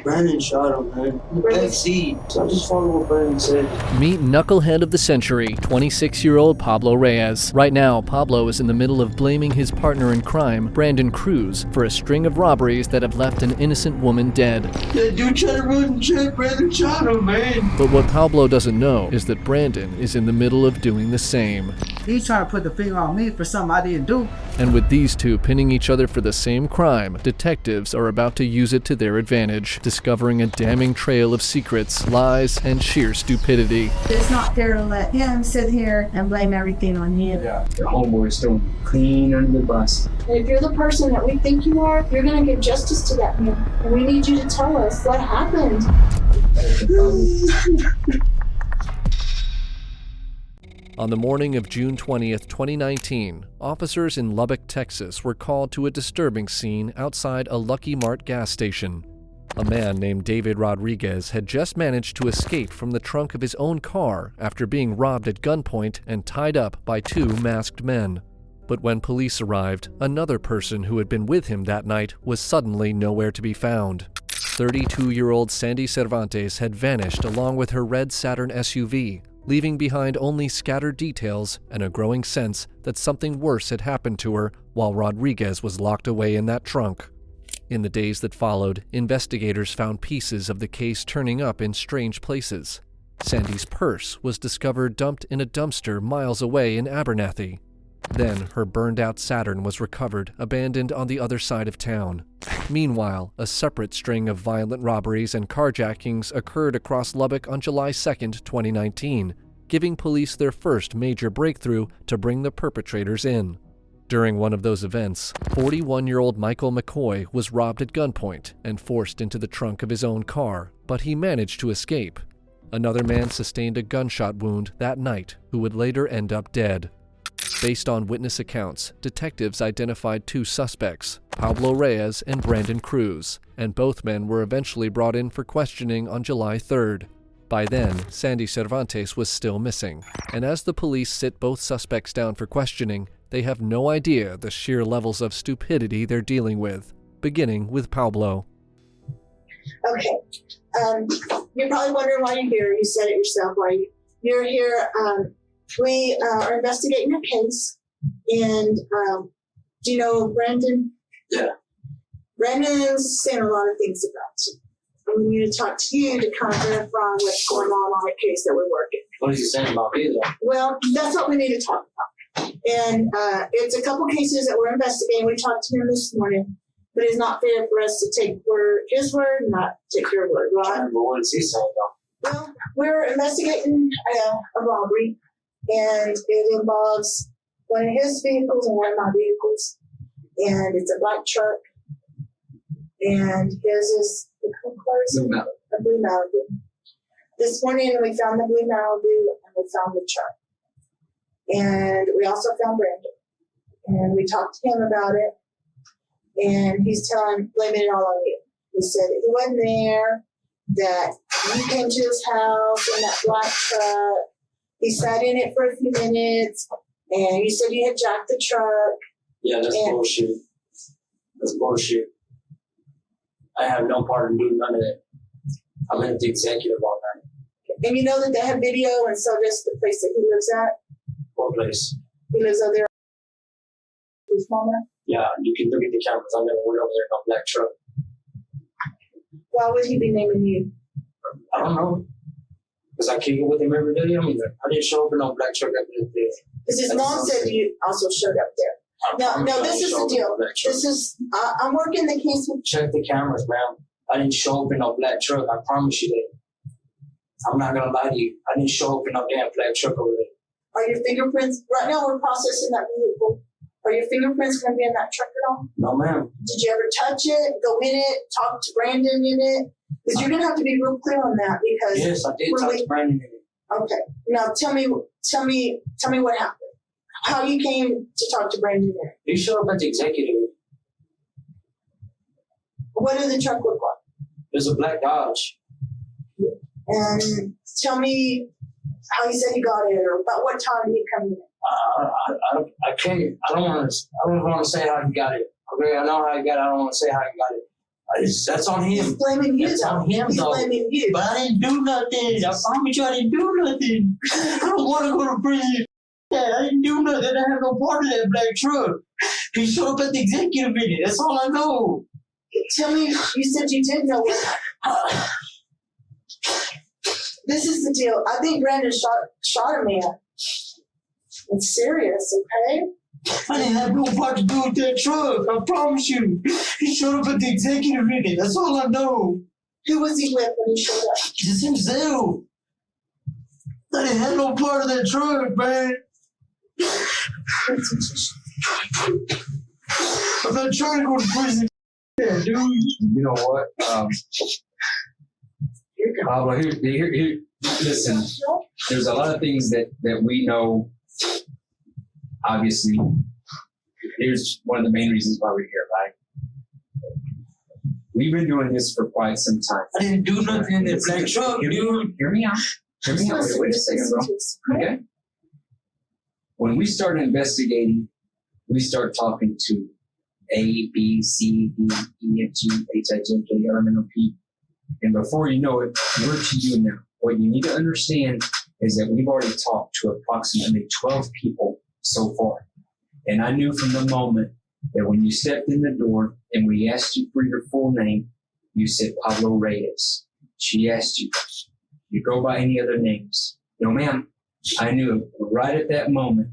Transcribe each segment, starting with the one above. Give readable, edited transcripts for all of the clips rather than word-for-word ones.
Brandon shot him, man. Let's see. So I just follow what Brandon said. Meet knucklehead of the century, 26-year-old Pablo Reyes. Right now, Pablo is in the middle of blaming his partner in crime, Brandon Cruz, for a string of robberies that have left an innocent woman dead. That dude tried to run and shit. Brandon shot him, man. But what Pablo doesn't know is that Brandon is in the middle of doing the same. He's trying to put the finger on me for something I didn't do. And with these two pinning each other for the same crime, detectives are about to use it to their advantage, discovering a damning trail of secrets, lies, and sheer stupidity. It's not fair to let him sit here and blame everything on you. Yeah, your homeboy's thrown clean under the bus. And if you're the person that we think you are, you're going to give justice to that man. And we need you to tell us what happened. On the morning of June 20th, 2019, officers in Lubbock, Texas were called to a disturbing scene outside a Lucky Mart gas station. A man named David Rodriguez had just managed to escape from the trunk of his own car after being robbed at gunpoint and tied up by two masked men. But when police arrived, another person who had been with him that night was suddenly nowhere to be found. 32-year-old Sandy Cervantes had vanished along with her red Saturn SUV, leaving behind only scattered details and a growing sense that something worse had happened to her while Rodriguez was locked away in that trunk. In the days that followed, investigators found pieces of the case turning up in strange places. Sandy's purse was discovered dumped in a dumpster miles away in Abernathy. Then her burned-out Saturn was recovered, abandoned on the other side of town. Meanwhile, a separate string of violent robberies and carjackings occurred across Lubbock on July 2, 2019, giving police their first major breakthrough to bring the perpetrators in. During one of those events, 41-year-old Michael McCoy was robbed at gunpoint and forced into the trunk of his own car, but he managed to escape. Another man sustained a gunshot wound that night, who would later end up dead. Based on witness accounts, detectives identified two suspects, Pablo Reyes and Brandon Cruz, and both men were eventually brought in for questioning on July 3rd. By then, Sandy Cervantes was still missing, and as the police sit both suspects down for questioning, they have no idea the sheer levels of stupidity they're dealing with, beginning with Pablo. Okay. You're probably wondering why you're here. You said it yourself. Why you're here. We are investigating a case, and do you know Brandon? Yeah. Brandon's saying a lot of things about you. And we need to talk to you to kind of verify what's going on the case that we're working. What is he saying about me, though? Well, that's what we need to talk about. And it's a couple cases that we're investigating. We talked to him this morning, but it's not fair for us to take his word and not take your word, right? But what is he saying, though? Well, we're investigating a robbery. And it involves one of his vehicles and one of my vehicles. And it's a black truck. And his is a blue Malibu. This morning we found the blue Malibu and we found the truck. And we also found Brandon. And we talked to him about it. And he's blaming it all on you. He said that he wasn't there, that you came to his house in that black truck. He sat in it for a few minutes, and you said you had jacked the truck. Yeah, that's bullshit. That's bullshit. I have no part in doing none of that. I'm in the executive all night. And you know that they have video, and so does the place that he lives at? What place? He lives over there. His mama? Yeah, you can look at the cameras. I never went over there in a black truck. Why would he be naming you? I don't know. Because I kick it with him every day. I mean, I didn't show up in no black truck every day. Because his mom said you also showed up there. No, this is the deal. This is, I'm working the case with... Check the cameras, man. I didn't show up in no black truck. I promise you that. I'm not going to lie to you. I didn't show up in no damn black truck over there. Are your fingerprints... Right now we're processing that vehicle. Are your fingerprints going to be in that truck at all? No, ma'am. Did you ever touch it, go in it, talk to Brandon in it? Because you're going to have to be real clear on that because... Yes, I did talk to Brandon in it. Okay. Now tell me what happened. How you came to talk to Brandon there. You showed up at the executive. What did the truck look like? It was a black Dodge. And tell me how you said you got it or about what time did you come in? I can't. I don't want to say how you got it. Okay, I know how you got it. I don't want to say how you got it. That's on He's him. blaming you, That's though. on him, He's though. blaming you. But I didn't do nothing. I promise you I didn't do nothing. I don't want to go to prison. Yeah, I didn't do nothing. I have no part of that black truck. He showed up at the executive meeting. That's all I know. Tell me, you said you did know what. This is the deal. I think Brandon shot a man. It's serious, okay? I didn't have no part to do with that truck. I promise you. He showed up at the executive meeting. That's all I know. Who was he with when he showed up? Just himself. I didn't have no part of that truck, man. I'm not trying to go to prison. Yeah, dude. You know what? Pablo, here, listen, there's a lot of things that we know. Obviously, here's one of the main reasons why we're here, right? We've been doing this for quite some time. I didn't do nothing in that black truck, dude. Hear me out. Hear me out. Wait a second, bro. Okay? When we start investigating, we start talking to A, B, C, D, E, F, G, H, I, J, K, L, M, N, O, P. And before you know it, we're to you now. What you need to understand is that we've already talked to approximately 12 people so far. And I knew from the moment that when you stepped in the door and we asked you for your full name, you said Pablo Reyes. She asked you, you go by any other names? No, ma'am. I knew right at that moment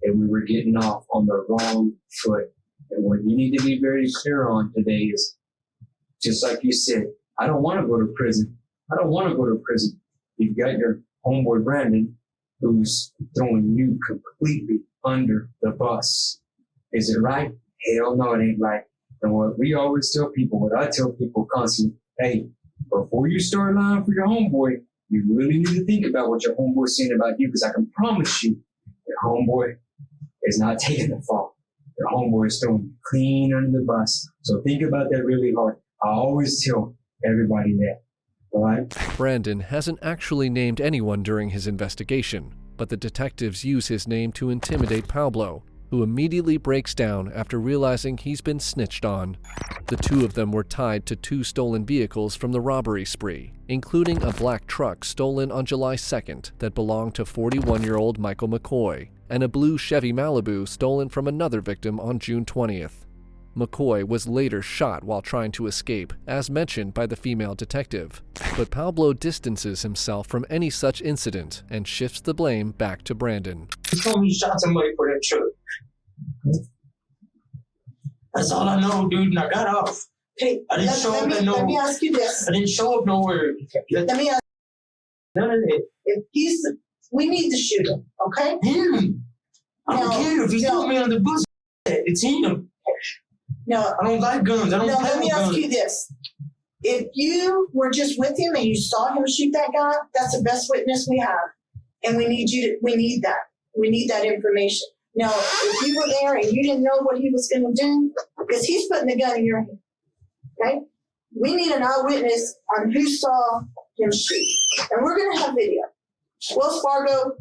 that we were getting off on the wrong foot. And what you need to be very clear on today is, just like you said, I don't want to go to prison. I don't want to go to prison. You've got your homeboy Brandon, who's throwing you completely under the bus. Is it right? Hell no, it ain't right. And what we always tell people, what I tell people constantly, hey, before you start lying for your homeboy, you really need to think about what your homeboy's saying about you, because I can promise you, your homeboy is not taking the fall. Your homeboy is throwing you clean under the bus. So think about that really hard. I always tell everybody that. All right? Brandon hasn't actually named anyone during his investigation, but the detectives use his name to intimidate Pablo, who immediately breaks down after realizing he's been snitched on. The two of them were tied to 2 stolen vehicles from the robbery spree, including a black truck stolen on July 2nd that belonged to 41-year-old Michael McCoy, and a blue Chevy Malibu stolen from another victim on June 20th. McCoy was later shot while trying to escape, as mentioned by the female detective. But Pablo distances himself from any such incident and shifts the blame back to Brandon. He told me he shot somebody for that truck. That's all I know, dude, and I got off. Hey, I didn't show up at no. Let me ask you this. I didn't show up nowhere. Let me ask None of it. if we need to shoot him, okay? Him. I don't No, care if he no. threw me on the bus. It's him. No, I don't like guns. I don't no, play let me with ask guns. you this. If you were just with him and you saw him shoot that guy, that's the best witness we have. And we need that. We need that information. Now, if you were there and you didn't know what he was going to do, because he's putting the gun in your hand, okay? We need an eyewitness on who saw him shoot. And we're going to have video. Wells Fargo,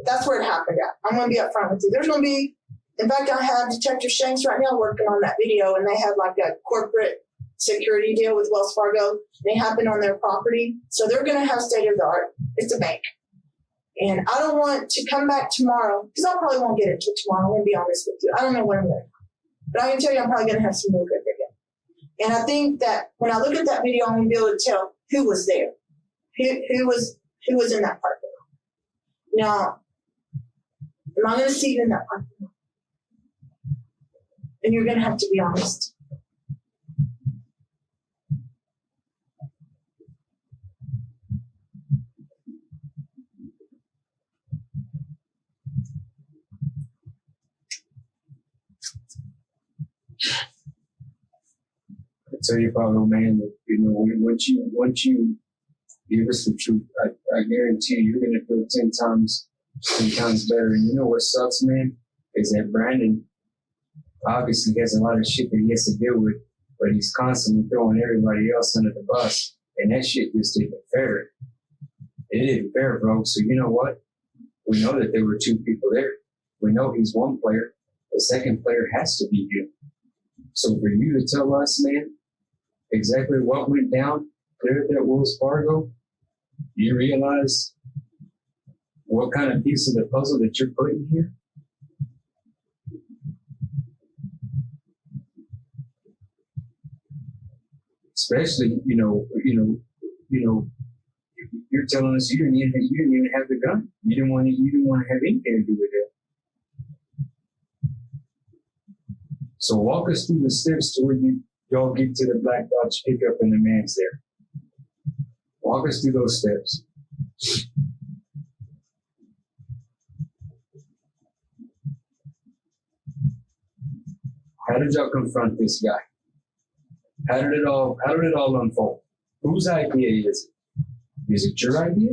that's where it happened at. I'm going to be up front with you. There's going to be, in fact, I have Detective Shanks right now working on that video, and they have like a corporate security deal with Wells Fargo. They happen on their property. So they're going to have state of the art. It's a bank. And I don't want to come back tomorrow, because I probably won't get it till tomorrow. I'm going to be honest with you. I don't know when I'm going to. But I can tell you I'm probably going to have some real good video. And I think that when I look at that video, I'm going to be able to tell who was there, who was in that parking lot. Now, am I going to see you in that parking lot? And you're going to have to be honest. I tell you, Pablo, man, that, you know, once you give us the truth, I guarantee you're going to feel 10 times better. And you know what sucks, man, is that Brandon obviously has a lot of shit that he has to deal with, but he's constantly throwing everybody else under the bus, and that shit just isn't fair. It isn't fair, bro. So you know what? We know that there were 2 people there. We know he's one player. The second player has to be you. So for you to tell us, man, exactly what went down there at that Wells Fargo, you realize what kind of piece of the puzzle that you're putting here? Especially, you're telling us you didn't even have the gun. You didn't want to have anything to do with it. So walk us through the steps to where y'all get to the black Dodge pickup and the man's there. Walk us through those steps. How did y'all confront this guy? How did it all unfold? Whose idea is it? Is it your idea?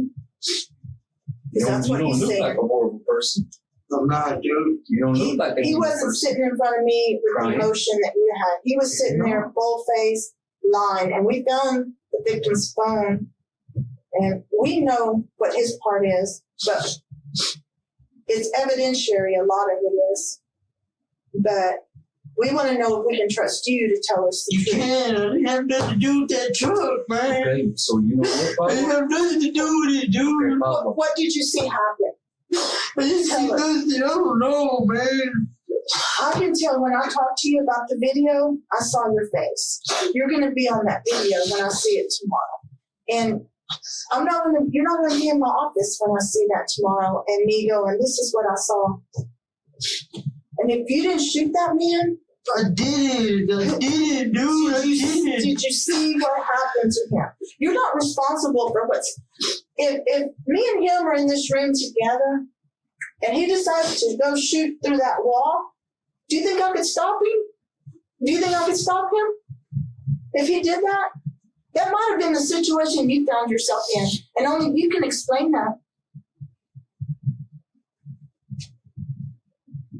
You That's what don't he's look saying. like a horrible person. I'm not, dude. You don't look like a He horrible wasn't person. sitting in front of me with Crying. the emotion that you had. He was sitting there full face, lying, and we found the victim's phone, and we know what his part is, but it's evidentiary, a lot of it is. But we want to know if we can trust you to tell us the You truth. can't. I didn't have nothing to do with that truck, man. Okay, so you know what, I didn't Pablo? have nothing to do with it, dude. Okay, Pablo. What did you see happen? I didn't see nothing. I don't know, man. I can tell when I talk to you about the video, I saw your face. You're going to be on that video when I see it tomorrow. And you're not going to be in my office when I see that tomorrow and me go, and this is what I saw. And if you didn't shoot that man, I did it, dude. I did it. did you see what happened to him? You're not responsible for if me and him are in this room together and he decides to go shoot through that wall, do you think I could stop him? Do you think I could stop him? If he did that? That might have been the situation you found yourself in, and only you can explain that.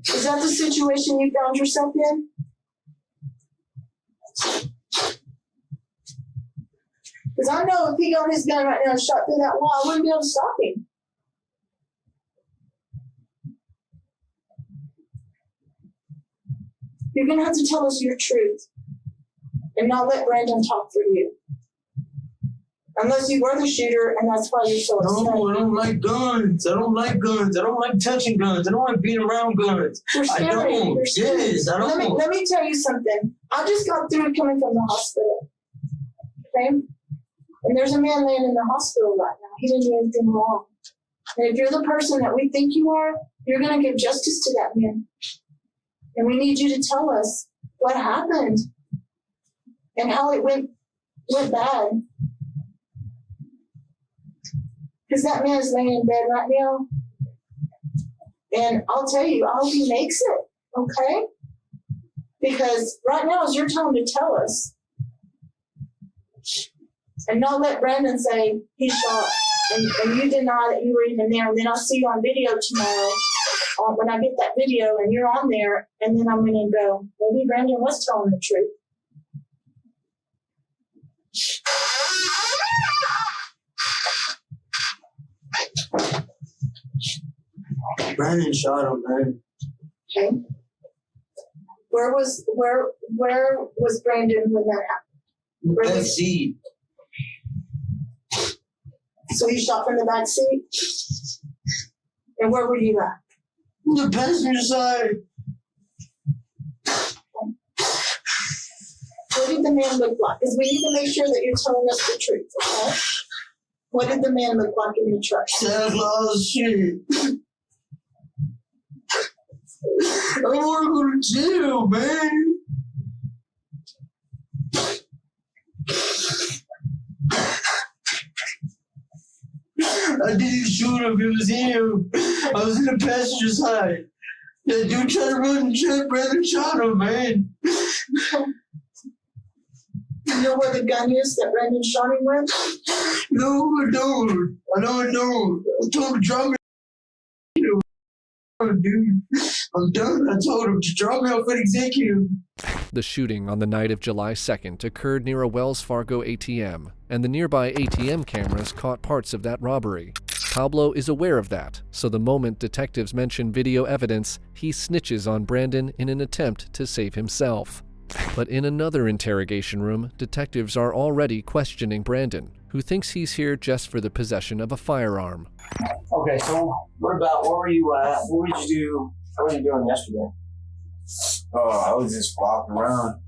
Is that the situation you found yourself in? Because I know if he got his gun right now and shot through that wall, I wouldn't be able to stop him. You're going to have to tell us your truth and not let Brandon talk for you. Unless you were the shooter and that's why you're so upset. No, I don't like guns. I don't like guns. I don't like touching guns. I don't like being around guns. You're I scary. don't. You're scary. Yes, I don't. Let me tell you something. I just got through coming from the hospital. Okay? And there's a man laying in the hospital right now. He didn't do anything wrong. And if you're the person that we think you are, you're going to give justice to that man. And we need you to tell us what happened and how it went bad. Because that man is laying in bed right now. And I'll tell you, I hope he makes it, okay? Because right now is your time to tell us. And not let Brandon say he shot and you deny that you were even there. And then I'll see you on video tomorrow when I get that video and you're on there. And then I'm going to go, maybe Brandon was telling the truth. Brandon shot him, man. Okay. Where was Brandon when that happened? Where Back was- seat. So he shot from the back seat? And where were you at? The passenger side. What did the man look like? Because we need to make sure that you're telling us the truth, okay? What did the man look like in the truck? Santa Claus shit. I don't want to go to jail, man. I didn't shoot him. It was him. I was in the passenger side. That dude tried to run and jump. Brother shot him, man. You know where the gun is that Brandon shot him with? No, I don't. I don't. I told him to drop me. Dude, I'm done. I told him to drop me off at executive. The shooting on the night of July 2nd occurred near a Wells Fargo ATM, and the nearby ATM cameras caught parts of that robbery. Pablo is aware of that, so the moment detectives mention video evidence, he snitches on Brandon in an attempt to save himself. But in another interrogation room, detectives are already questioning Brandon, who thinks he's here just for the possession of a firearm. Okay, so where were you at? What were you doing yesterday? I was just walking around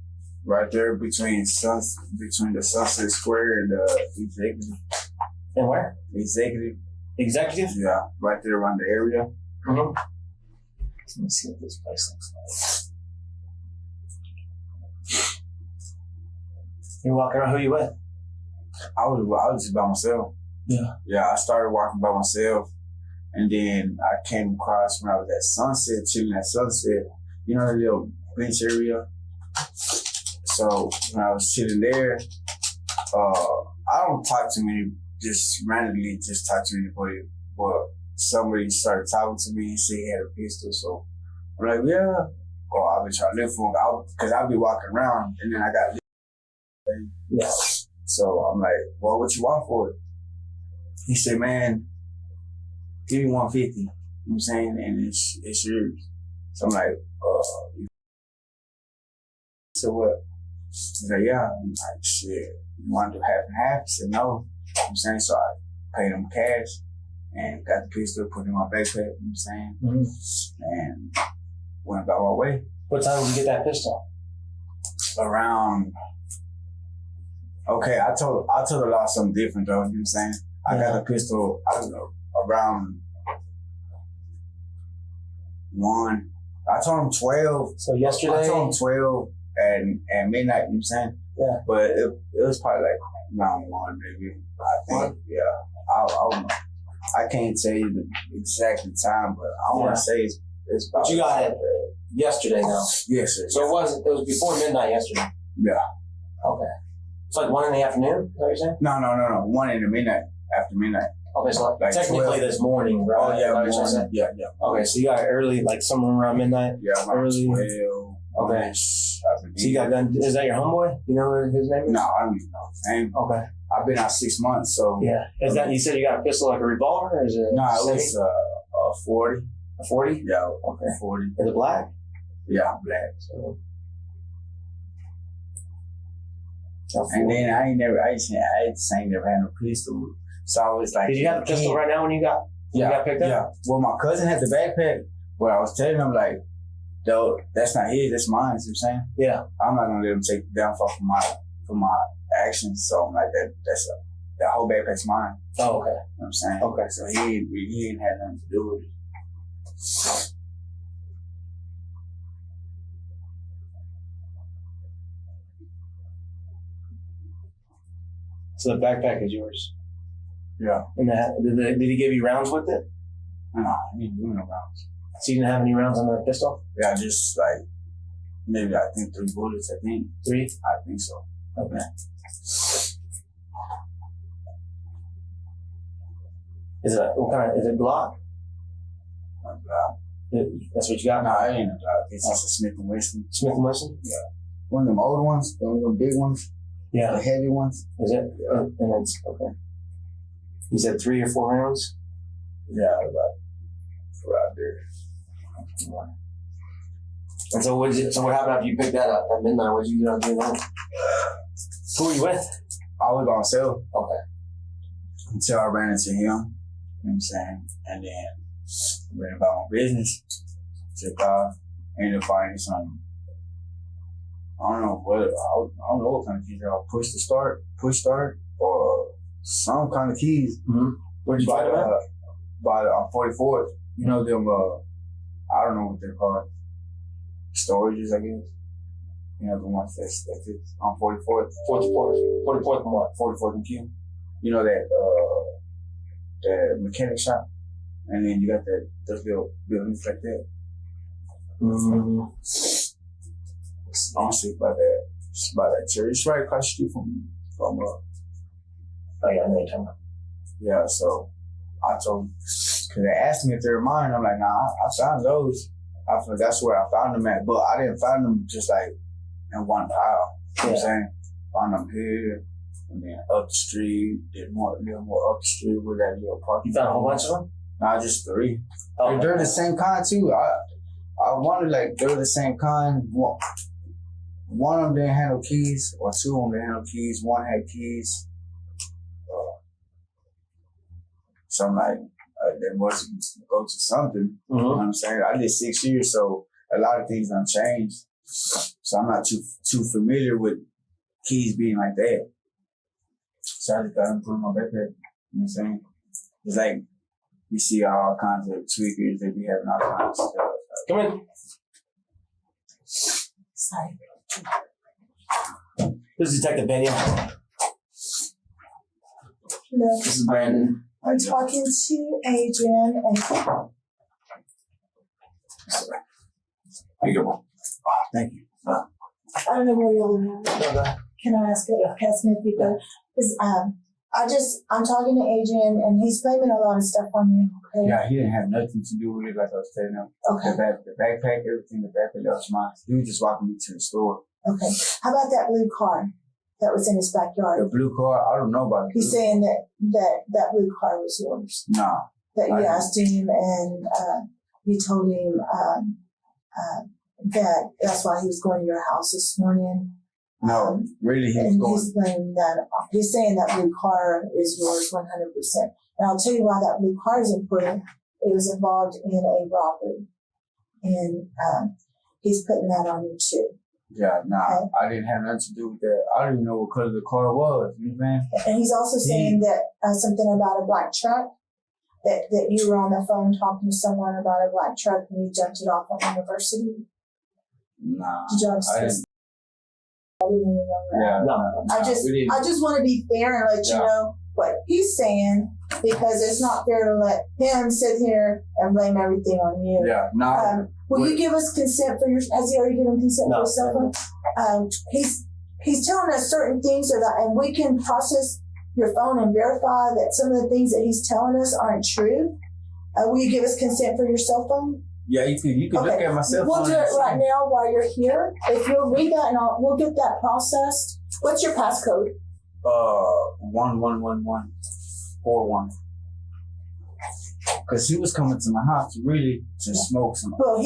right there between the Sunset Square and the Executive. And where? Executive. Executive? Yeah, right there around the area. Mm-hmm. Let me see what this place looks like. You're walking around, who you with? I was just by myself. Yeah. Yeah, I started walking by myself, and then I came across when I was at Sunset, chilling at Sunset. You know the little bench area? So when I was chilling there, I don't talk to many, just randomly just talk to anybody, but somebody started talking to me and said he had a pistol, so I'm like, yeah. Or I've been trying to look for him, because I'll be walking around, and then I got Yeah. So I'm like, well, what you want for it? He said, man, give me 150. You know what I'm saying? And it's yours. So I'm like, so what? He's like, yeah. I'm like, shit, you want to do half and half? He said, no. You know what I'm saying? So I paid him cash and got the pistol, put it in my backpack, you know what I'm saying? Mm-hmm. And went about my way. What time did you get that pistol? Around, okay, I told a lot something different though, you know what I'm saying? I got a pistol, I don't know, around 1. I told him 12. So yesterday? I told him 12 at midnight, you know what I'm saying? Yeah. But it was probably like around 1, maybe. I think, yeah. I can't tell you the exact time, but I want to say it's about. But you got it yesterday now? Yes, sir. So it was before midnight yesterday? Yeah. Okay. It's like 1 in the afternoon, is that what you're saying? No. 1 in the midnight, after midnight. Okay, so Like technically 12. this morning, right? Oh, yeah, Morning. yeah. Okay, so you got it early, like somewhere around midnight? Yeah, around Early. 12. Okay. So you got done, is that your homeboy? You know what his name is? No, I don't even know his name. Okay. I've been out 6 months, so. Yeah. Is that, you said you got a pistol like a revolver, or is it? No, it semi? was a 40. A 40? Yeah, Okay. 40. Is it black? Yeah, black. So. And then I ain't never had no pistol. So I was like, did you have a pistol right now when you got picked up? Yeah. Well, my cousin had the backpack, but I was telling him like, though, that's not his, that's mine. You know what I'm saying? Yeah. I'm not gonna let him take the downfall for my actions. So I'm like, that whole backpack's mine. Oh, okay. You know what I'm saying? Okay. So he ain't had nothing to do with it. So the backpack is yours. Yeah. And did he give you rounds with it? No, he didn't do no rounds. So you didn't have any rounds on the pistol? Yeah, just like, maybe I think 3 bullets, I think. 3? I think so. Okay. Is it Glock? That's what you got? No, I ain't a Glock. It's just a Smith & Wesson. Smith & Wesson? Yeah. One of them old ones, one of them big ones. Yeah. The heavy ones. Is it? Yeah. And it's, okay. You said 3 or 4 rounds? Yeah, about 4 out there. And so what happened after you picked that up at midnight? What did you do after that? Who were you with? I was by myself. Okay. Until I ran into him. You know what I'm saying? And then went about my business. Took off. Ended up finding some, I don't know what kind of keys they are. Push start, or some kind of keys. Mm-hmm. Where'd you find them at? On 44th. You know them, I don't know what they're called. Storages, I guess. You know, the ones that's on 44th. 44th and what? 44th and Q. You know that, the mechanic shop? And then you got those little buildings like that. Mm-hmm. Honestly, by that church. It's right across the street from oh yeah, I know you're talking about. Yeah, so I told them, because they asked me if they were mine. I'm like, nah, I found those. That's where I found them at. But I didn't find them just like in one pile. You know what I'm saying? Found them here, and then up the street, then more up the street with that little parking. You found a whole bunch of them? Nah, just 3. Oh, they're the same kind too. I wondered, like, they're the same kind. one of them didn't have no keys, or two of them didn't have no keys. One had keys. So I'm like, they must go to something. You know what I'm saying? I did 6 years, so a lot of things done changed. So I'm not too familiar with keys being like that. So I just got them put in my backpack. You know what I'm saying? It's like you see all kinds of tweakers, they be having all kinds of stuff. Come in. Sorry. This is Detective Daniel. No, This is Brandon. I'm talking to Adrian and How you doing? Thank you. I don't know where you're at. Can I ask him if you could? Because I'm talking to Adrian and he's blaming a lot of stuff on you. Okay. Yeah, he didn't have nothing to do with it, like I was telling him. Okay. The backpack, everything, the backpack, that was mine. He was just walking me to the store. Okay. How about that blue car that was in his backyard? The blue car, I don't know about it. He's saying that blue car was yours. Nah. That you I asked him and you told him that that's why he was going to your house this morning. No, really, he was And going. he's blaming that. He's saying that blue car is yours 100%. And I'll tell you why that blue car is important. It was involved in a robbery, and he's putting that on you too. Yeah, nah, Okay. I didn't have nothing to do with that. I didn't even know what color the car was. You know what I'm saying? And he's also saying that something about a black truck. That you were on the phone talking to someone about a black truck and you jumped it off on University. Nah, Did you I understand? didn't. I didn't even know that. Yeah, No. I just want to be fair and let you know what he's saying, because it's not fair to let him sit here and blame everything on you. Yeah, nah. Will you give us consent for your? Has he already given consent for his cell phone? He's telling us certain things so that, and we can process your phone and verify that some of the things that he's telling us aren't true. Will you give us consent for your cell phone? Yeah, you can look at my cell phone. We'll do it right now while you're here. If you'll read that, and we'll get that processed. What's your passcode? 111141. Because he was coming to my house really to smoke some. Well,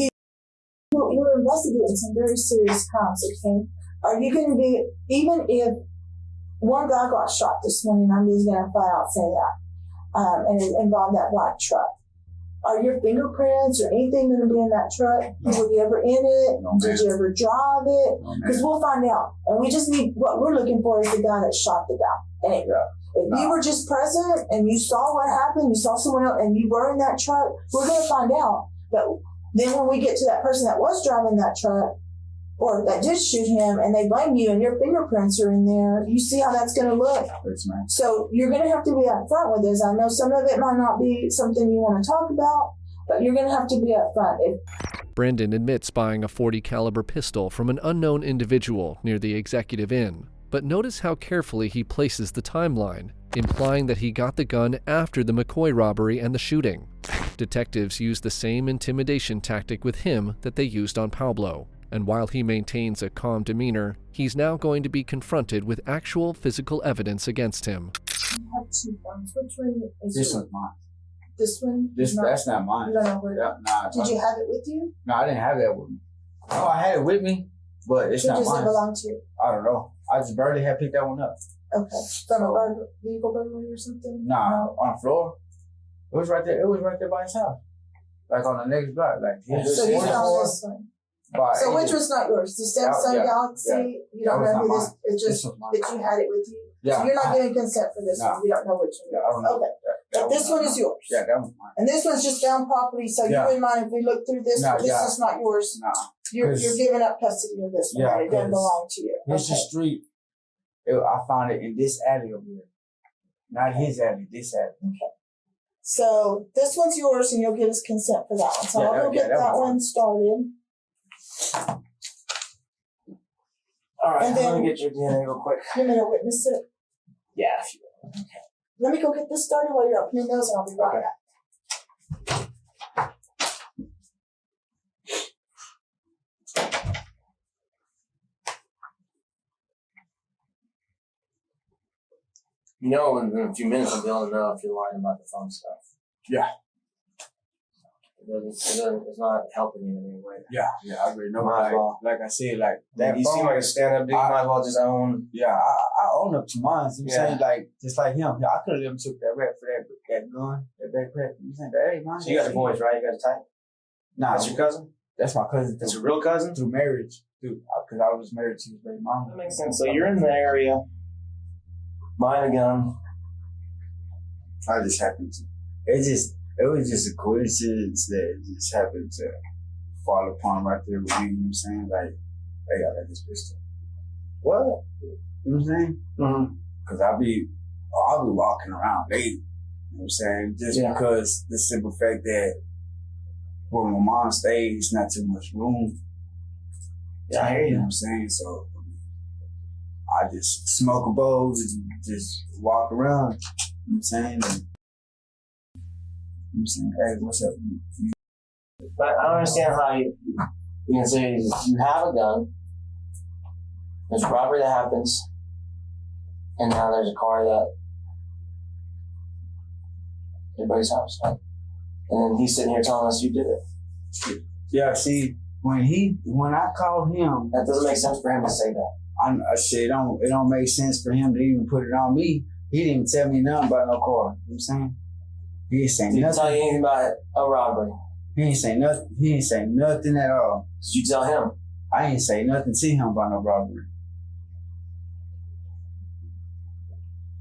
we're investigating some very serious crimes. Okay, are you going to be, even if one guy got shot this morning? I'm just going to flat out say that, and it involved that black truck. Are your fingerprints or anything going to be in that truck? Were you ever in it? No, Did you ever drive it? Because we'll find out. And we just need, what we're looking for is the guy that shot the guy. And if you were just present and you saw what happened, you saw someone else and you were in that truck, we're going to find out. But then when we get to that person that was driving that truck or that did shoot him and they blame you and your fingerprints are in there, you see how that's going to look. So you're going to have to be upfront with this. I know some of it might not be something you want to talk about, but you're going to have to be upfront. Brandon admits buying a .40 caliber pistol from an unknown individual near the Executive Inn, but notice how carefully he places the timeline, implying that he got the gun after the McCoy robbery and the shooting. Detectives use the same intimidation tactic with him that they used on Pablo, and while he maintains a calm demeanor, he's now going to be confronted with actual physical evidence against him. You have two phones. Which one is This yours? one's mine. This one? That's not mine. You don't know where? Nah. Did you have it with you? No, I didn't have that with me. Oh, I had it with me, but it's Who not does it mine. belong to? I don't know. I just barely had picked that one up. Okay. From a vehicle burglary or something? Nah, on the floor. It was right there. It was right there by his house. Like on the next block. Like So you found this one. So which was not yours? The Samsung Galaxy? You don't know who this, it's just that you had it with you? Yeah. So you're not giving consent for this one? You don't know which one? Yeah, I don't know. Okay. But this one is yours? Yeah, that one's mine. And this one's just found property, so you wouldn't mind if we look through this, but this is not yours? Nah. You're giving up custody of this one, right? It doesn't belong to you. It's the street. I found it in this alley over here. Not his alley, this alley. Okay. So this one's yours, and you'll give us consent for that one. So I'll go get that one started. All right, And I'm then- gonna get your DNA real quick. You're going to witness it? Yeah, if you will. Okay. Let me go get this started while you're opening those, and I'll be right back. You know, in a few minutes, I'll be able to know if you're lying about the phone stuff. Yeah. It's not helping you in any way. Yeah, I already know. Might as well. Like I said, like that. You seem like a stand-up dude. You might as well just own. Yeah, I own up to mine. You know what I'm saying? Yeah. Like, just like him. I could have let him took that rap for that gun, that backpack. You know what I'm saying? That ain't mine. So you got the boys, right? You got a type? Nah, That's your cousin? that's my cousin. That's your real cousin? Through marriage. Because I was married to his baby mama. That makes sense. So you're in the area, buying a gun. I just happened to. It was just a coincidence that it just happened to fall upon right there with me. You know what I'm saying? Like, hey, I got this pistol. What? You know what I'm saying? Mm-hmm. Because I'll be walking around late. You know what I'm saying? Just because the simple fact that where my mom stays, it's not too much room. Yeah, I hear you. You know what I'm saying? So I just smoke a bowl and just walk around. You know what I'm saying? And, you know what I'm saying? Hey, what's up? But I don't understand how you can say you have a gun, there's a robbery that happens, and now there's a car that everybody's house, right? And then he's sitting here telling us you did it. Yeah, see, when I called him, That doesn't make sense for him to say that. I said it don't make sense for him to even put it on me. He didn't even tell me nothing about no car. You know what I'm saying? He didn't say Did he nothing. tell you anything about a robbery? He didn't say nothing. He didn't say nothing at all. Did you tell him? I didn't say nothing to him about no robbery.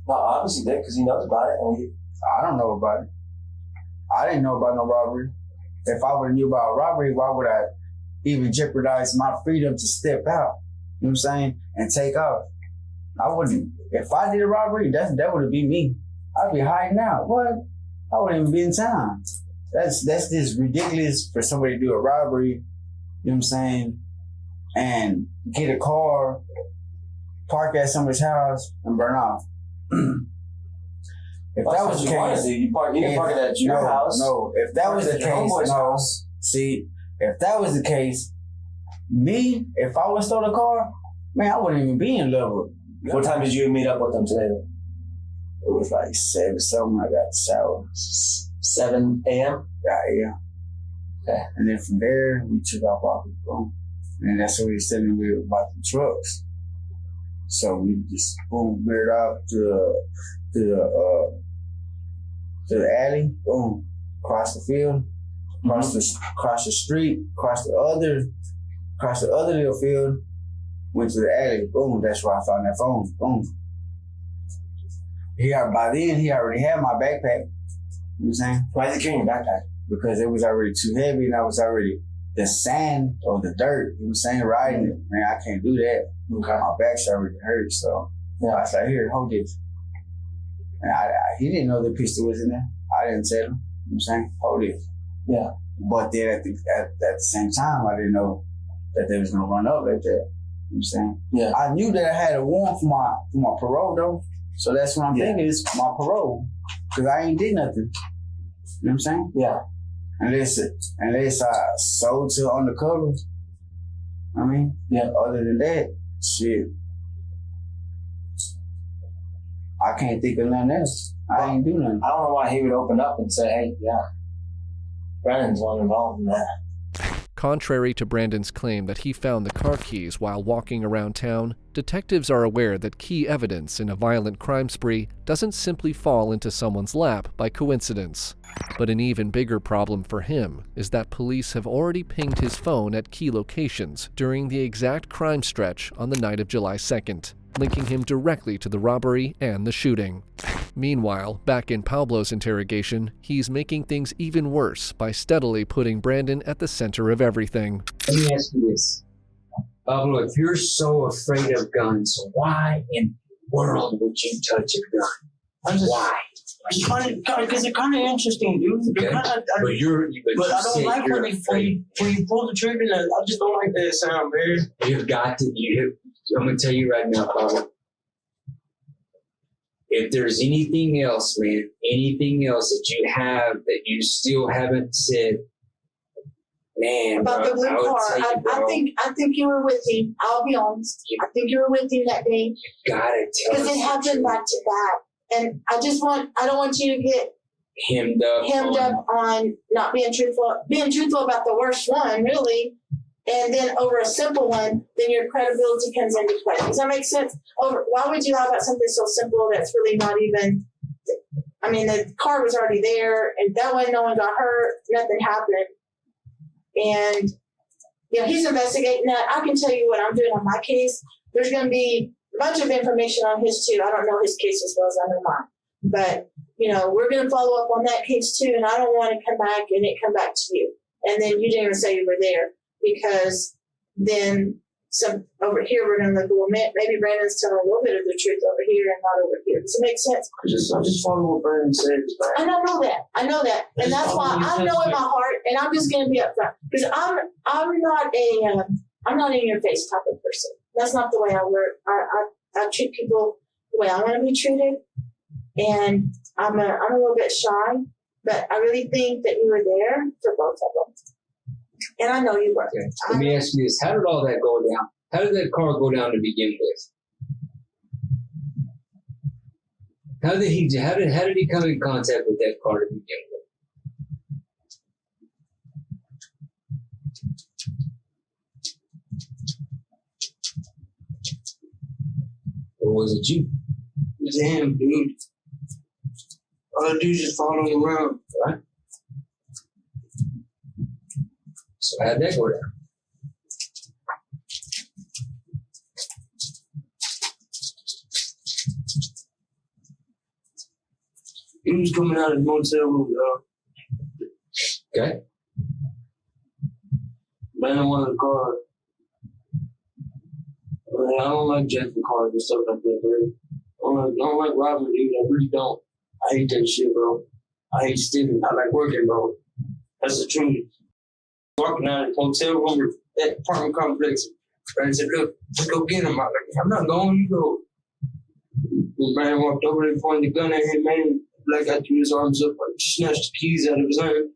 No, obviously he did because he knows about it. And I don't know about it. I didn't know about no robbery. If I would have knew about a robbery, why would I even jeopardize my freedom to step out? You know what I'm saying? And take off. I wouldn't. If I did a robbery, that would be me. I'd be hiding out. What? I wouldn't even be in town. That's just ridiculous for somebody to do a robbery. You know what I'm saying? And get a car, park at somebody's house, and burn off. If that was the case, you didn't park it at your house. No, if that was the case, no. See, if that was the case, me, if I was stole a car, man, I wouldn't even be in Lubbock. What time did you meet up with them today? It was like 7 something. I got the shower. 7 a.m.? Yeah. Okay. And then from there, we took off the phone. And that's what we were telling me about the trucks. So we just boom, veered off to the alley, boom, across the field, across the street, across the other little field, went to the alley, boom, that's where I found that phone, boom. By then, he already had my backpack. You know what I'm saying? Why is he carrying your backpack? Because it was already too heavy and I was already the sand or the dirt, you know what I'm saying, riding it. Man, I can't do that. Okay. My back's already hurt, so I was like, here, hold this. And he didn't know the pistol was in there. I didn't tell him. You know what I'm saying? Hold it. Yeah. But then at the same time, I didn't know that they was gonna run up like that. You know what I'm saying? Yeah. I knew that I had a warrant for my parole though. So that's what I'm thinking is my parole. Cause I ain't did nothing. You know what I'm saying? Yeah. Unless I sold to undercover. I mean, other than that, shit. I can't think of nothing else. I ain't do nothing. I don't know why he would open up and say, hey, Brandon's one involved in that. Contrary to Brandon's claim that he found the car keys while walking around town, detectives are aware that key evidence in a violent crime spree doesn't simply fall into someone's lap by coincidence. But an even bigger problem for him is that police have already pinged his phone at key locations during the exact crime stretch on the night of July 2nd, linking him directly to the robbery and the shooting. Meanwhile, back in Pablo's interrogation, he's making things even worse by steadily putting Brandon at the center of everything. Let me ask you this. Pablo, if you're so afraid of guns, why in the world would you touch a gun? Why? Because they're kind of interesting, dude. Okay. But I don't like when you pull the trigger. I just don't like that sound, man. You've got to. I'm gonna tell you right now, Pablo. If there's anything else, man, anything else that you have that you still haven't said, man, about bro, the blue car, I think you were with him. I'll be honest. I think you were with him that day. You gotta tell us. Because it happened back to back. And I don't want you to get hemmed up on not being truthful about the worst one, really. And then over a simple one, then your credibility comes into play. Does that make sense? Why would you lie about something so simple that's really not even, I mean, the car was already there, and that way no one got hurt, nothing happened. And, you know, he's investigating that. I can tell you what I'm doing on my case. There's going to be a bunch of information on his, too. I don't know his case as well as I know mine. But, you know, we're going to follow up on that case, too, and I don't want to come back and it come back to you. And then you didn't even say you were there. Because then some over here we're gonna look, well, maybe Brandon's telling a little bit of the truth over here and not over here. Does it make sense? I just follow what Brandon says. I know that, and that's why I know in my heart, and I'm just gonna be upfront because I'm not in your face type of person. That's not the way I work. I treat people the way I want to be treated, and I'm a little bit shy, but I really think that you were there for both of them. And I know you were. Okay. Let me ask you this. How did all that go down? How did that car go down to begin with? How did he come in contact with that car to begin with? Or was it you? It was him, dude. All the dudes just following him around. Right? So how'd that go down? He was coming out of the motel room, y'all. Okay. Brandon wanted a car. I don't like jacking cars and stuff like that, bro. I don't like robbing, dude. I really don't. I hate that shit, bro. I hate stealing. I like working, bro. That's the truth. Walking out of the hotel room or that apartment complex. Brandon said, look, let's go get him. I'm like, I'm not going, you go. And Brandon walked over and pointed the gun at him, man. Black guy threw his arms up, like, snatched the keys out of his hand.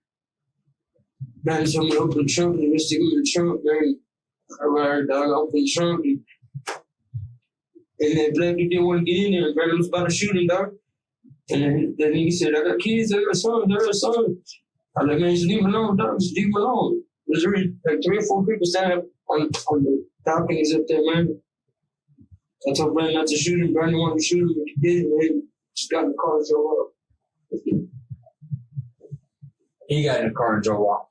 Brandon told me to open the trunk, and we stick him in the trunk, man. All right, dog, open the trunk. And then black dude didn't want to get in there, and Brandon was about to shoot him, dog. And then he said, I got kids, I got sons, I got sons. I was like, man, just leave him alone, dog, just leave him alone. There's like 3 or 4 people standing up on the balconies up there, man. I told Brandon not to shoot him. Brandon wanted to shoot him, but he didn't, man. Just got in the car and drove off. He got in the car and drove off.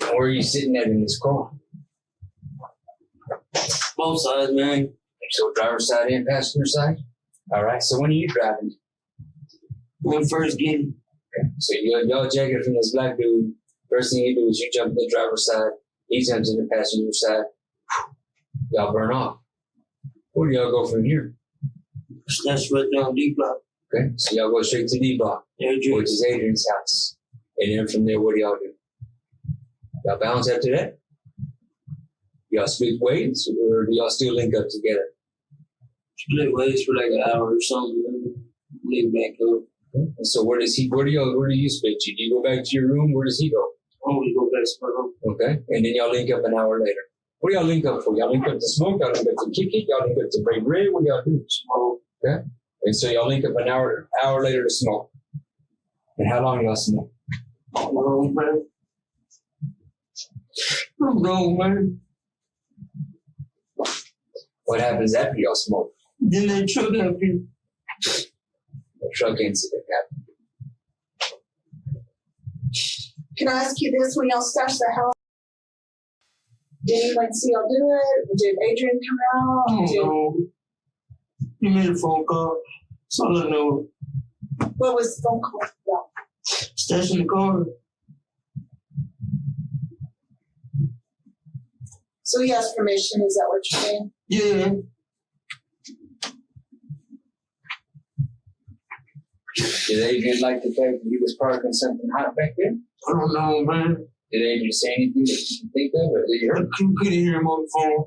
Where are you sitting at in this car? Both sides, man. So driver's side and passenger side? All right, so when are you driving? When first getting. Okay. So y'all jacket from this black dude. First thing you do is you jump in the driver's side. He jumps in the passenger side. Y'all burn off. Where do y'all go from here? That's right down D block. Okay, so y'all go straight to D block, which is Adrian's house. And then from there, what do y'all do? Y'all bounce after that? Y'all split ways, or do y'all still link up together? Split ways for like an hour or something. Link back up. Okay. And so where do you split? Do you go back to your room? Where does he go? I only go back to my room. Okay, and then y'all link up an hour later. What do y'all link up for? Y'all link up to smoke? Y'all link up to kick it? Y'all link up to break bread? What do y'all do? Smoke. Okay, and so y'all link up an hour later to smoke. And how long y'all smoke? Wrong, man. I'm wrong, man. What happens after y'all smoke? Then that truck happened. The truck incident happened. Can I ask you this? When y'all stashed the house, did anyone see y'all do it? Did Adrian come out? No. He made a phone call. That's all I know. What was the phone call about? Stashing the car. So he has permission, is that what you're saying? Yeah. Did Adrian like the fact that he was parking something hot back there? I don't know, man. Did Adrian say anything that you can think of? Or did you hear? I couldn't hear him on the phone.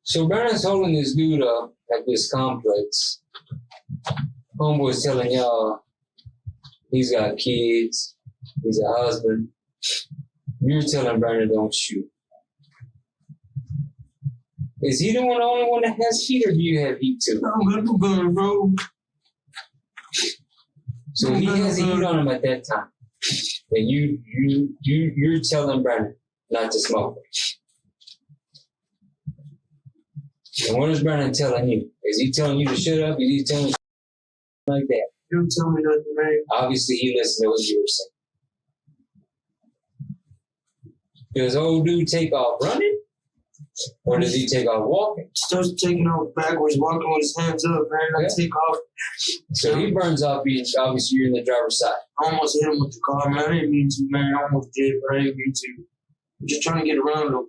So Brandon's holding this dude up at this complex. Homeboy's telling y'all he's got kids, he's a husband. You're telling Brandon don't shoot. Is he the only one that has heat, or do you have heat too? I'm gonna bro. So he has heat on him at that time, and you're telling Brandon not to smoke. And what is Brandon telling you? Is he telling you to shut up? Is he telling you like that? You don't tell me nothing, man. Obviously, he listened to what you were saying. Does old dude take off running? Or does he take off walking? Starts taking off backwards, walking with his hands up, man. I take off. So he burns off being, obviously, you're in the driver's side. I almost hit him with the car, man. I didn't mean to, man. I almost did, but I didn't mean to. I'm just trying to get around him.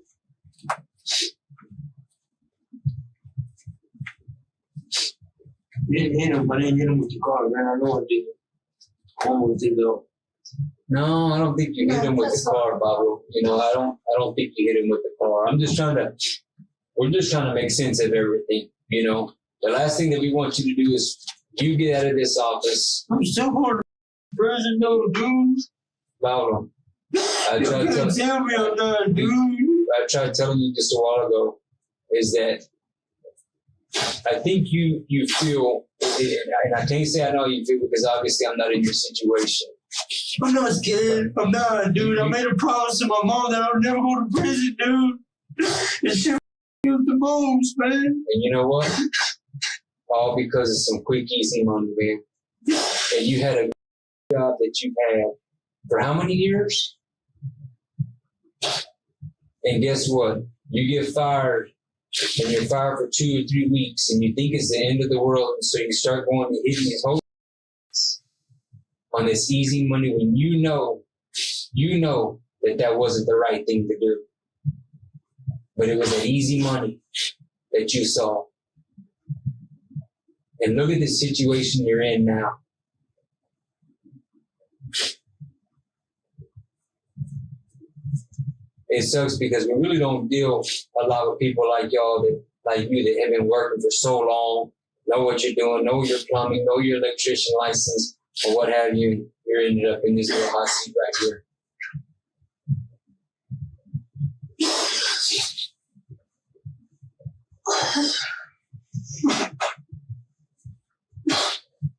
I didn't hit him. I didn't hit him with the car, man. I know I did. I almost did, though. No, I don't think you hit him with the car, Pablo. You know, I don't think you hit him with the car. We're just trying to make sense of everything, you know. The last thing that we want you to do is you get out of this office. I'm still going to prison, though, dude. Pablo, I tried telling you just a while ago is that I think you feel, and I can't say I know you feel because obviously I'm not in your situation. I'm not scared. I'm not, dude. I made a promise to my mom that I'll never go to prison, dude. And shit the most, man. And you know what? All because of some quick, easy money, man. And you had a job that you had for how many years? And guess what? You get fired, and you're fired for 2 or 3 weeks, and you think it's the end of the world, and so you start going and hitting these whole on this easy money when you know that wasn't the right thing to do. But it was that easy money that you saw. And look at the situation you're in now. It sucks because we really don't deal a lot with people like y'all like you that have been working for so long, know what you're doing, know your plumbing, know your electrician license, or what have you. You ended up in this little hot seat right here.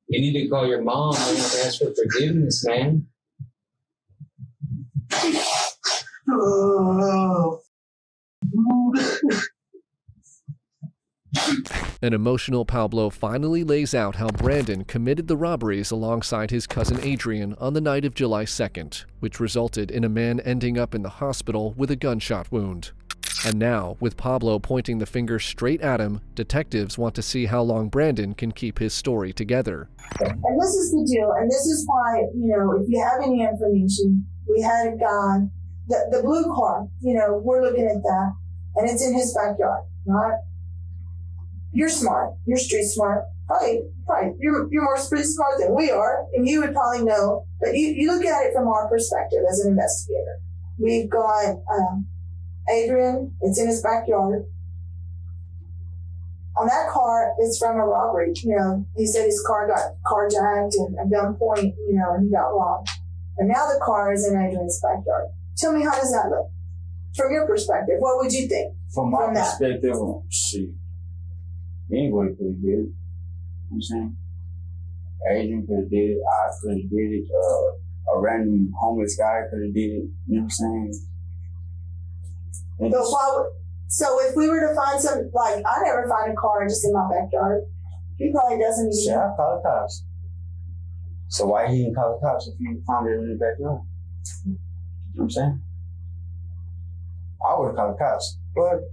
You need to call your mom and ask for forgiveness, man. An emotional Pablo finally lays out how Brandon committed the robberies alongside his cousin Adrian on the night of July 2nd, which resulted in a man ending up in the hospital with a gunshot wound. And now, with Pablo pointing the finger straight at him, detectives want to see how long Brandon can keep his story together. And this is the deal, and this is why, if you have any information, we had a guy, the blue car, we're looking at that, and it's in his backyard, right? You're smart. You're street smart. Probably. You're more street smart than we are, and you would probably know. But you look at it from our perspective as an investigator. We've got Adrian. It's in his backyard. On that car, it's from a robbery. He said his car got carjacked and at gunpoint, and he got robbed. And now the car is in Adrian's backyard. Tell me, how does that look from your perspective? What would you think? From my perspective, shit. Anybody could have did it. You know what I'm saying? Adrian could have did it. I could have did it. A random homeless guy could have did it. You know what I'm saying? So if we were to find I never find a car just in my backyard. He probably doesn't even. Shit, I call the cops. So why he didn't call the cops if he found it in his backyard? You know what I'm saying? I would have called the cops, but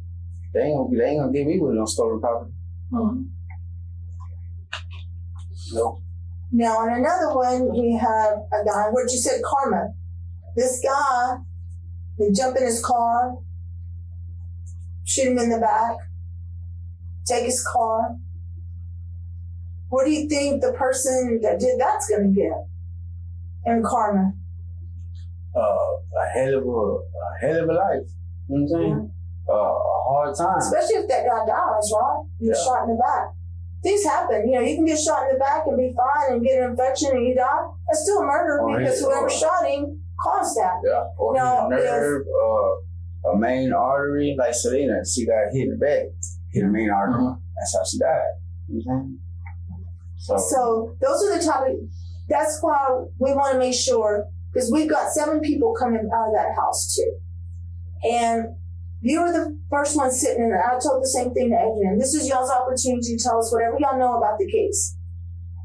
they ain't gonna get me with no stolen property. Mm-hmm. No. Now, on another one, we have a guy, what you said, Karma. This guy, they jump in his car, shoot him in the back, take his car. What do you think the person that did that's going to get in karma? A hell of a life. You know what I'm saying? A hard time. Especially if that guy dies, right? He was shot in the back. Things happen. You can get shot in the back and be fine and get an infection and you die. That's still murder because whoever shot him caused that. Yeah. Or his nerve, a main artery, like Selena, she got hit in the back. hit a main artery. That's how she died. You know what I'm saying? So those are the topics. That's why we want to make sure, because we've got 7 people coming out of that house too. And you were the first one sitting in there. I told the same thing to Adrian. This is y'all's opportunity to tell us whatever y'all know about the case.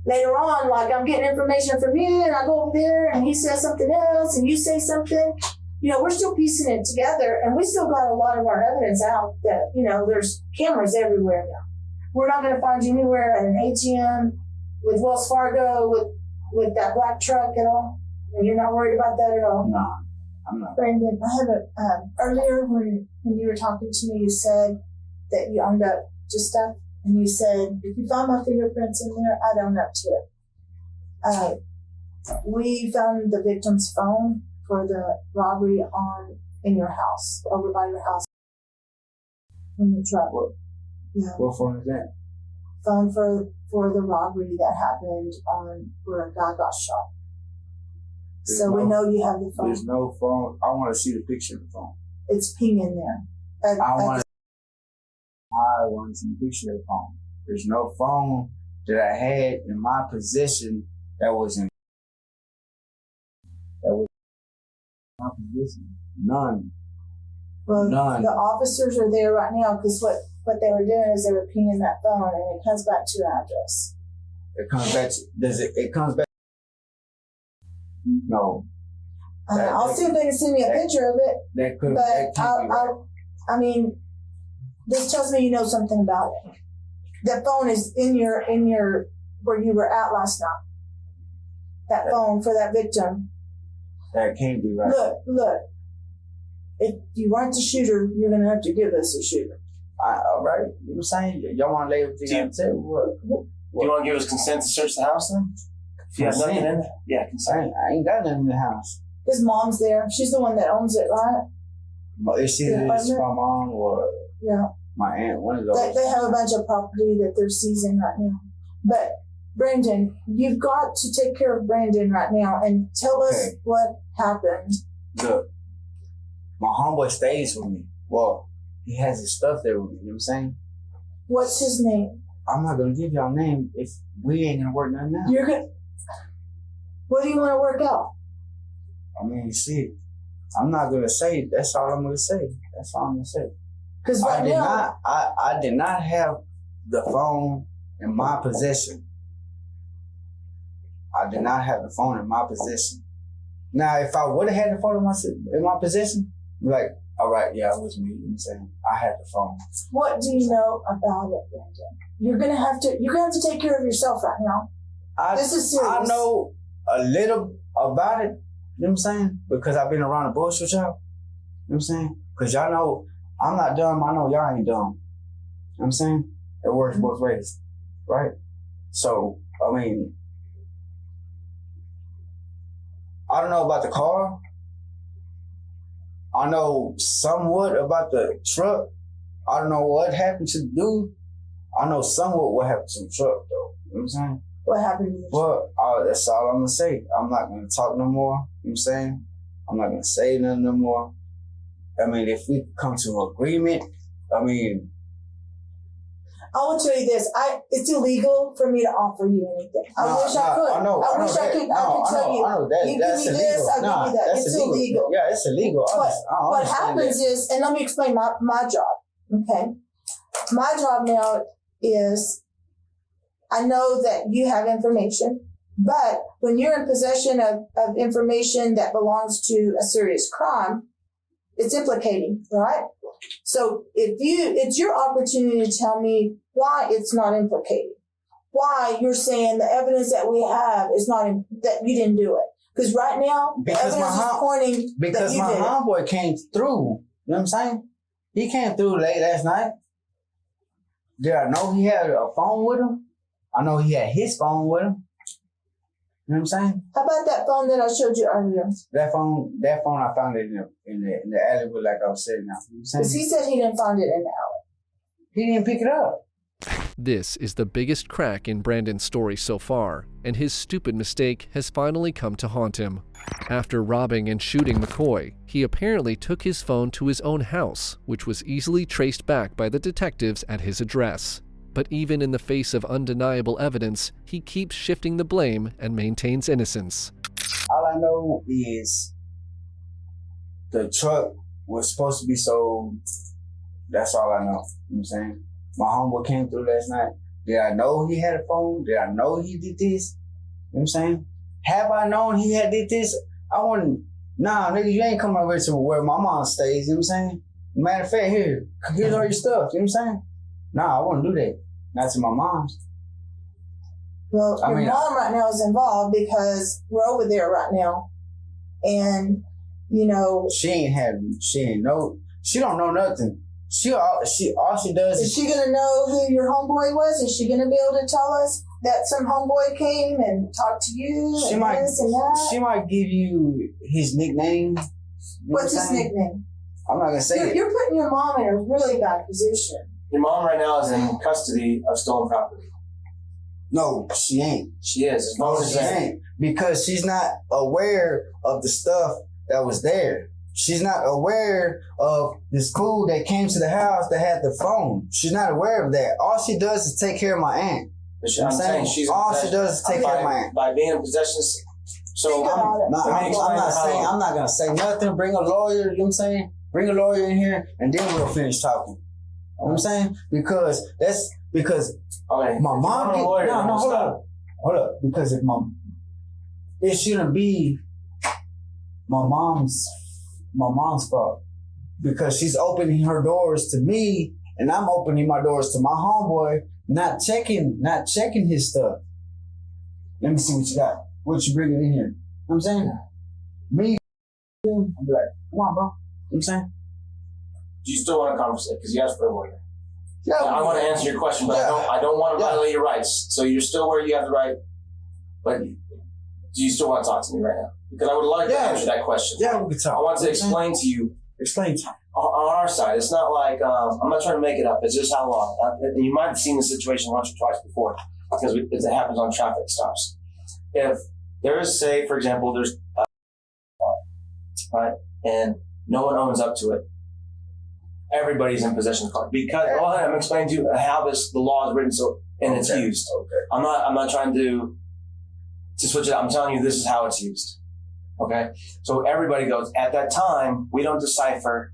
Later on, like I'm getting information from you and I go over there and he says something else and you say something. You know, we're still piecing it together and we still got a lot of our evidence out that, you know, there's cameras everywhere now. We're not going to find you anywhere at an ATM with Wells Fargo with that black truck at all. And you're not worried about that at all. No, I'm not. Brandon, I have a, earlier when you were talking to me, you said that you owned up to stuff. And you said, if you found my fingerprints in there, I'd own up to it. We found the victim's phone for the robbery in your house, over by your house. In the truck. What phone is that? Phone for the robbery that happened where a guy got shot. We know you have the phone. There's no phone. I want to see the picture of the phone. It's ping in there. I want to see the picture of the phone. There's no phone that I had in my possession that was in my possession. None. Well, None. the officers are there right now because what they were doing is they were pinging that phone and it comes back to your address. It comes back. It comes back. No. I'll see if they can send me a picture of it. That could. But That can't be right. I mean, this tells me you know something about it. That phone is in your where you were at last night. That phone for that victim. That can't be right. Look. If you weren't the shooter, you're gonna have to give us a shooter. All right. You know what I'm saying? Y'all want to lay everything out and say what? Do you want to give us consent to search the house then? If you have nothing in there? Yeah, consent. I ain't got nothing in the house. His mom's there. She's the one that owns it, right? It's either my mom or my aunt. One of those. They have a bunch of property that they're seizing right now. But Brandon, you've got to take care of Brandon right now and tell us what happened. Look, my homeboy stays with me. Well, he has his stuff there with me. You know what I'm saying? What's his name? I'm not gonna give y'all a name if we ain't gonna work nothing out. You're gonna. What do you want to work out? I mean, see, I'm not gonna say. That's all I'm gonna say. That's all I'm gonna say. Because right now, I did not have the phone in my possession. I did not have the phone in my possession. Now, if I would have had the phone in my possession, I'd be like, all right, yeah, it was me. You know what I'm saying? I had the phone. What do you know about it, Brandon? You're gonna have to take care of yourself right now. This is serious. I know a little about it. You know what I'm saying? Because I've been around the bush with y'all. You know what I'm saying? Because y'all know I'm not dumb. I know y'all ain't dumb. You know what I'm saying? It works both ways. Right? So, I mean, I don't know about the car. I know somewhat about the truck. I don't know what happened to the dude. I know somewhat what happened to the truck, though. You know what I'm saying? What happened to the truck? But that's all I'm going to say. I'm not going to talk no more. You know what I'm saying? I'm not going to say nothing no more. I mean, if we come to an agreement, I mean, I will tell you this. It's illegal for me to offer you anything. I wish I could. I wish I could tell you. You give me this, I'll give you that. It's illegal. Yeah, it's illegal. What happens is, and let me explain my job, okay? My job now is, I know that you have information, but when you're in possession of information that belongs to a serious crime, it's implicating, right? So it's your opportunity to tell me why it's not implicating, why you're saying the evidence that we have is not, that you didn't do it. Because right now, the evidence is pointing that you did. Because my homeboy came through, you know what I'm saying? He came through late last night. Did I know he had a phone with him? I know he had his phone with him. You know what I'm saying? How about that phone that I showed you earlier? That phone, I found it in the alleyway, like I was saying now. You know what I'm saying? Because he said he didn't find it in the alley. He didn't pick it up. This is the biggest crack in Brandon's story so far, and his stupid mistake has finally come to haunt him. After robbing and shooting McCoy, he apparently took his phone to his own house, which was easily traced back by the detectives at his address. But even in the face of undeniable evidence, he keeps shifting the blame and maintains innocence. All I know is the truck was supposed to be sold. That's all I know. You know what I'm saying? My homeboy came through last night. Did I know he had a phone? Did I know he did this? You know what I'm saying? Have I known he had did this? I wouldn't. Nah, nigga, you ain't coming over to where my mom stays. You know what I'm saying? Matter of fact, here's all your stuff. You know what I'm saying? Nah, I wouldn't do that. Not to my mom's. Well, your mom right now is involved because we're over there right now. And, you know. She don't know nothing. All she does is she going to know who your homeboy was? Is she going to be able to tell us that some homeboy came and talked to you she and might, this and that? She might give you his nickname. What's his nickname? I'm not going to say it. You're putting your mom in a really bad position. Your mom right now is in custody of stolen property. No, she ain't. She is. No, she ain't. Because she's not aware of the stuff that was there. She's not aware of this fool that came to the house that had the phone. She's not aware of that. All she does is take care of my aunt. I'm saying she's all she does is take care of my aunt. By being in possession. So I'm not gonna say nothing. Bring a lawyer, you know what I'm saying? Bring a lawyer in here and then we'll finish talking. You know what I'm saying? Because okay. My mom hold up. Because it shouldn't be my mom's fault. Because she's opening her doors to me and I'm opening my doors to my homeboy, not checking his stuff. Let me see what you got. What you bringing in here? You know what I'm saying? Me, I'll be like, come on, bro. You know what I'm saying? Do you still want to conversate? Because you asked for a lawyer. Yeah, I want to answer your question, but I don't want to violate your rights. So you're still where you have the right, but do you still want to talk to me right now? Because I would like to answer that question. Yeah, we can talk. I want to explain to you. Explain to me. On our side, it's not like, I'm not trying to make it up. It's just how long. You might have seen the situation once or twice before because it happens on traffic stops. If there is, say, for example, there's a car, right, and no one owns up to it, everybody's in possession of the car. Because I'm explaining to you how the law is written and it's used. Okay. I'm not trying to switch it up. I'm telling you this is how it's used. Okay? So everybody goes, at that time, we don't decipher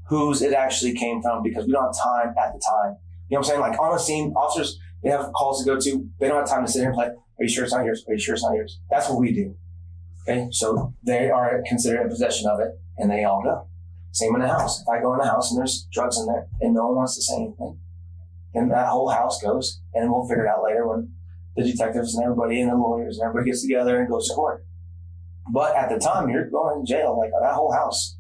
whose it actually came from because we don't have time at the time. You know what I'm saying? Like on the scene, officers, they have calls to go to. They don't have time to sit here and play, are you sure it's not yours? Are you sure it's not yours? That's what we do. Okay? So they are considered in possession of it and they all go. Same in the house. If I go in the house and there's drugs in there and no one wants to say anything, then that whole house goes and we'll figure it out later when the detectives and everybody and the lawyers and everybody gets together and goes to court. But at the time, you're going to jail. Like that whole house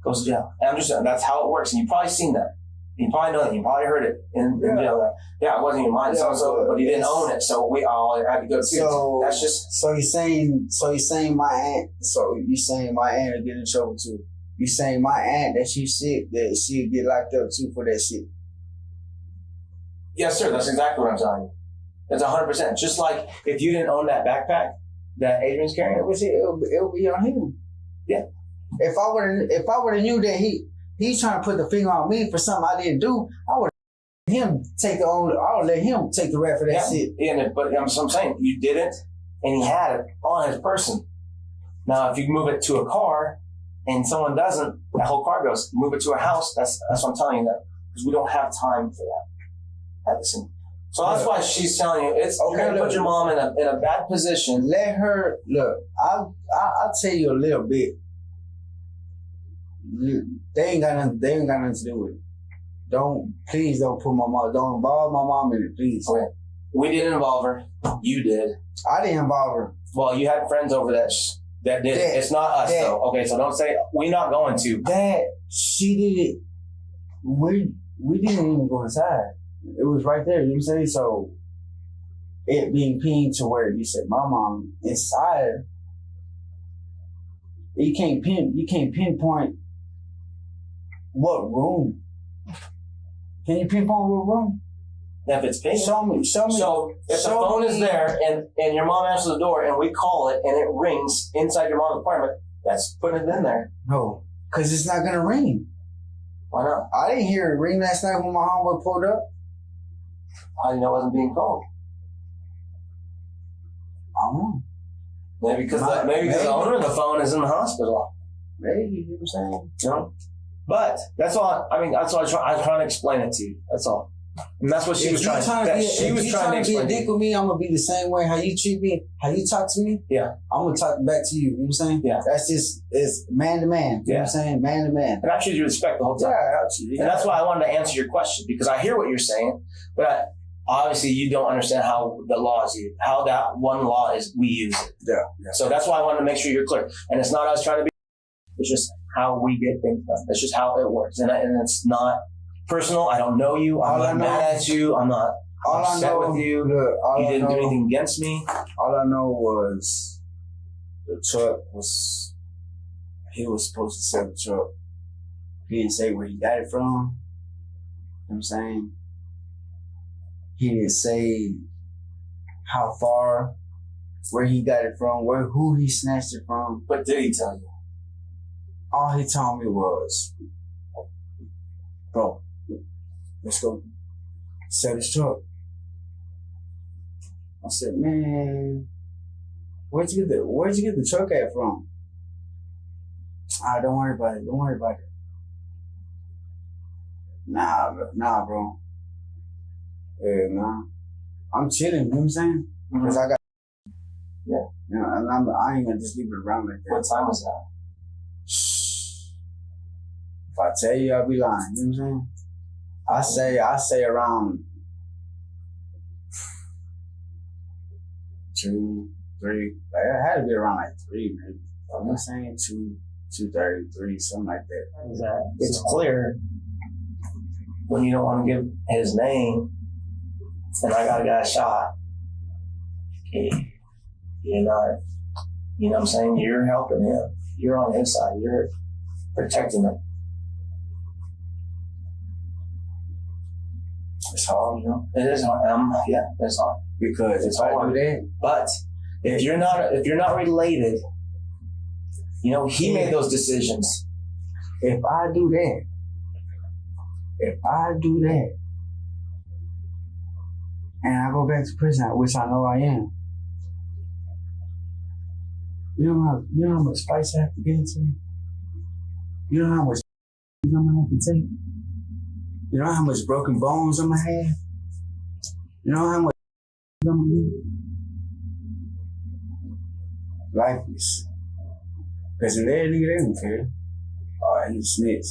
goes to jail. And I'm just saying that's how it works. And you've probably seen that. You probably know that. You probably heard it in jail. Like, it wasn't even mine, so but he didn't own it. So we all had to go to so that's just. So you're saying my aunt. So you're saying my aunt will get in trouble too. You saying my aunt that she's sick, that she'll get locked up too for that shit? Yes, sir. That's exactly what I'm telling you. That's 100%. Just like if you didn't own that backpack that Adrian's carrying, it'll be on him. Yeah. If I would have knew that he's trying to put the finger on me for something I didn't do, I would let him take the rap for that shit. Yeah, but I'm saying you didn't, and he had it on his person. Now, if you move it to a car and someone doesn't, that whole car goes. Move it to a house. That's what I'm telling you that because we don't have time for that at the scene. So that's why she's telling you you're going to put your mom in a bad position. Let her look. I'll tell you a little bit. They ain't got nothing to do with it. Please don't put my mom. Don't involve my mom in it, please. Okay. We didn't involve her. You did. I didn't involve her. Well, you had friends over that did. It's not us though. Okay, so don't say we're not going to. That she did it. We didn't even go inside. It was right there, you know what I'm saying? So it being pinned to where you said my mom inside, you can't pinpoint what room. Can you pinpoint what room? If it's pinging. Show me. So if the show phone is me. there and your mom answers the door and we call it and it rings inside your mom's apartment, that's putting it in there. No, because it's not gonna ring. Why not? I didn't hear it ring last night when my homeboy pulled up. How do you know it wasn't being called? I don't know. Maybe because the owner of the phone is in the hospital. Maybe, you know what I'm saying? You know? But that's all. I mean, that's all I'm trying to explain it to you. That's all. And that's what she was trying to explain be a to dick you. with me, I'm gonna be the same way. How you treat me, how you talk to me, Yeah. I'm gonna talk back to you. You know what I'm saying? Yeah. That's just, it's man to man. You know what I'm saying? Man to man. And I treat you with respect the whole time. Yeah, absolutely. And that's why I wanted to answer your question, because I hear what you're saying, but obviously you don't understand how the law is used, how that one law is, we use it. Yeah. So that's why I wanted to make sure you're clear. And it's not us trying to be, it's just how we get things done. That's just how it works. And it's not personal. I don't know you. I'm not mad at you. I'm not upset with you. Look, you didn't do anything against me. All I know was the truck was, he was supposed to sell the truck. He didn't say where he got it from. You know what I'm saying? He didn't say how far, where he got it from, who he snatched it from. But did he tell you? All he told me was, bro, let's go sell this truck. I said, man, where'd you get the truck at from? Don't worry about it. Don't worry about it. Nah, bro. Yeah, nah. I'm chilling, you know what I'm saying? Because I got, yeah. You know, and I ain't gonna just leave it around like that. What time was that? If I tell you, I'll be lying. You know what I'm saying? I say around 2, 3. Like, it had to be around like 3, maybe. I'm saying 2:30, 3, something like that. It's clear when you don't want to give his name, and I got a guy shot. You're not, you know what I'm saying? You're helping him. You're on his side. You're protecting him. It's hard, you know. It is hard. Yeah, it's hard Because it's if I hard. do that, But if you're not related, you know, he made those decisions. if I do that, and I go back to prison, which I know I am, you know how much spice I have to get into? You know how much I'm gonna have to take? You know how much broken bones I'm gonna have? You know how much I'm gonna need? Lifeless. Because in there, nigga, they don't care. Oh, he's a snitch.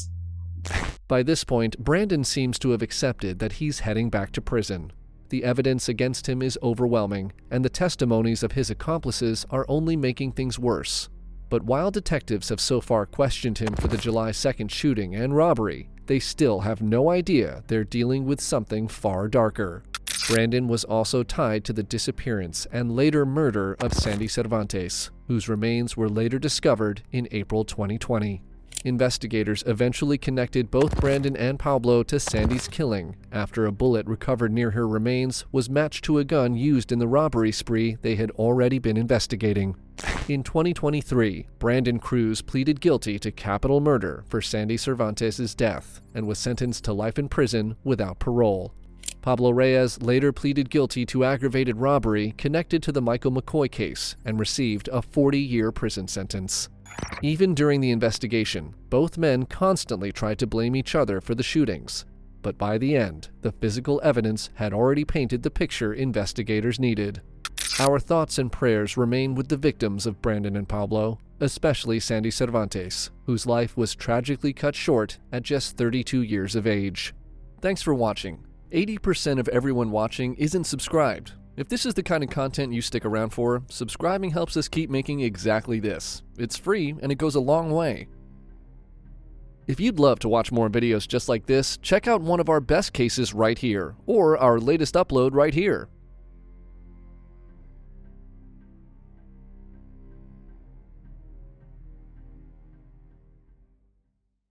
By this point, Brandon seems to have accepted that he's heading back to prison. The evidence against him is overwhelming, and the testimonies of his accomplices are only making things worse. But while detectives have so far questioned him for the July 2nd shooting and robbery, they still have no idea they're dealing with something far darker. Brandon was also tied to the disappearance and later murder of Sandy Cervantes, whose remains were later discovered in April 2020. Investigators eventually connected both Brandon and Pablo to Sandy's killing after a bullet recovered near her remains was matched to a gun used in the robbery spree they had already been investigating. In 2023, Brandon Cruz pleaded guilty to capital murder for Sandy Cervantes' death and was sentenced to life in prison without parole. Pablo Reyes later pleaded guilty to aggravated robbery connected to the Michael McCoy case and received a 40-year prison sentence. Even during the investigation, both men constantly tried to blame each other for the shootings. But by the end, the physical evidence had already painted the picture investigators needed. Our thoughts and prayers remain with the victims of Brandon and Pablo, especially Sandy Cervantes, whose life was tragically cut short at just 32 years of age. Thanks for watching. 80% of everyone watching isn't subscribed. If this is the kind of content you stick around for, subscribing helps us keep making exactly this. It's free and it goes a long way. If you'd love to watch more videos just like this, check out one of our best cases right here, or our latest upload right here.